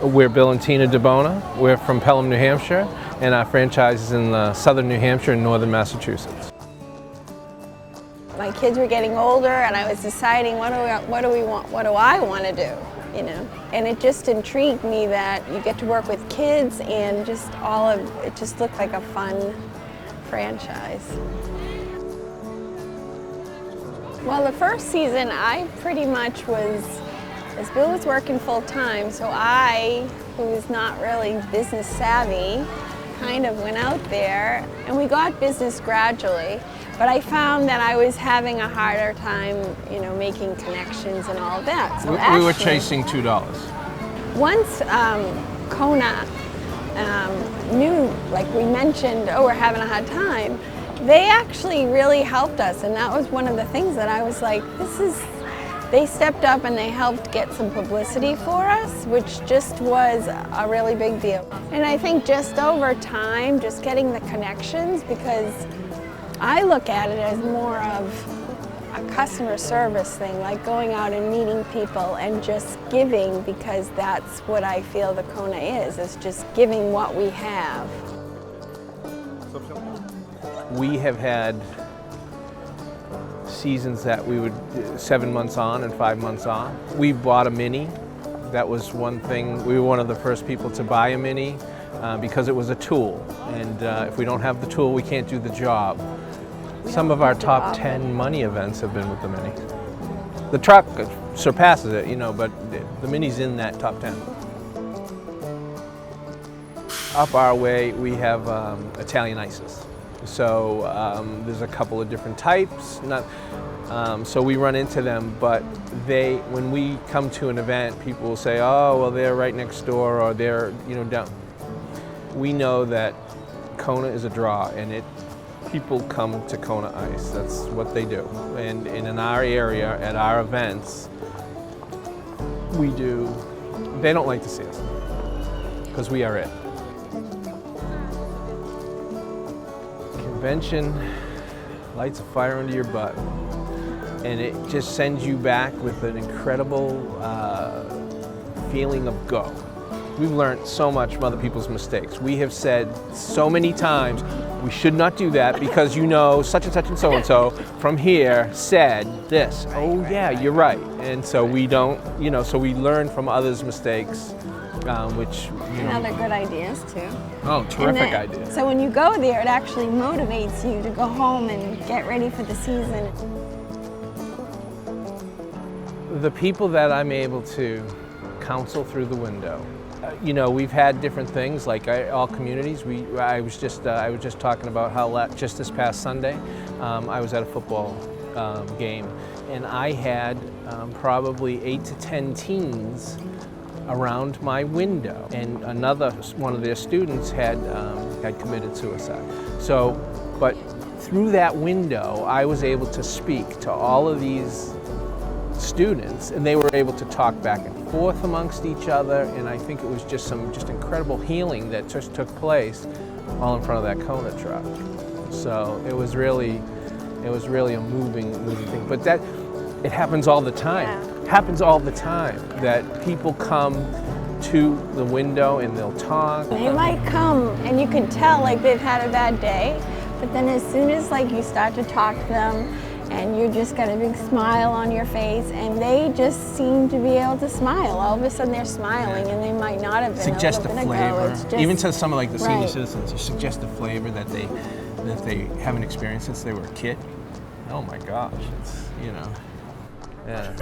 We're Bill and Tina DiBona. We're from Pelham, New Hampshire, and our franchise is in southern New Hampshire and northern Massachusetts. My kids were getting older, and I was deciding what do I want to do, you know. And it just intrigued me that you get to work with kids, and just it just looked like a fun franchise. Well, the first season I pretty much was, as Bill was working full time, so I, who was not really business savvy, kind of went out there, and we got business gradually. But I found that I was having a harder time, you know, making connections and all of that. So we were chasing $2. Once Kona knew, like we mentioned, oh, we're having a hard time, they actually really helped us, and that was one of the things that I was like, they stepped up and they helped get some publicity for us, which just was a really big deal. And I think just over time, just getting the connections, because I look at it as more of a customer service thing, like going out and meeting people and just giving, because that's what I feel the Kona is just giving what we have. We have had seasons that we would 7 months on and 5 months off. We bought a Mini. That was one thing. We were one of the first people to buy a Mini because it was a tool. And if we don't have the tool, we can't do the job. Some of our top 10 money events have been with the Mini. The truck surpasses it, you know, but the Mini's in that top 10. Up our way, we have Italian ices. So there's a couple of different types. So we run into them, but when we come to an event, people will say, "Oh, well, they're right next door," or "They're, you know, down." We know that Kona is a draw, and people come to Kona Ice. That's what they do. And in our area, at our events, they don't like to see us because we are it. Convention lights a fire under your butt, and it just sends you back with an incredible feeling of go. We've learned so much from other people's mistakes. We have said so many times, we should not do that because, you know, such and such and so from here said this. Oh yeah, you're right. And so we don't, you know, so we learn from others' mistakes, which, you know. And other good ideas too. Oh, terrific idea. So when you go there, it actually motivates you to go home and get ready for the season. The people that I'm able to counsel through the window, you know, we've had different things, like all communities. I was just talking about how just this past Sunday, I was at a football game, and I had probably 8 to 10 teens around my window, and one of their students had committed suicide. So, but through that window, I was able to speak to all of these students, and they were able to talk back and forth amongst each other, and I think it was just incredible healing that just took place all in front of that Kona truck. So it was really a moving thing. But it happens all the time. Yeah. It happens all the time that people come to the window and they'll talk. They might come and you can tell like they've had a bad day, but then as soon as like you start to talk to them, and you just got a big smile on your face, and they just seem to be able to smile. All of a sudden they're smiling, and they might not have been suggest a little a bit flavor. ago. It's just, even to some of like the senior right. citizens, you suggest a flavor that they haven't experienced since they were a kid. Oh my gosh, it's, you know, yeah.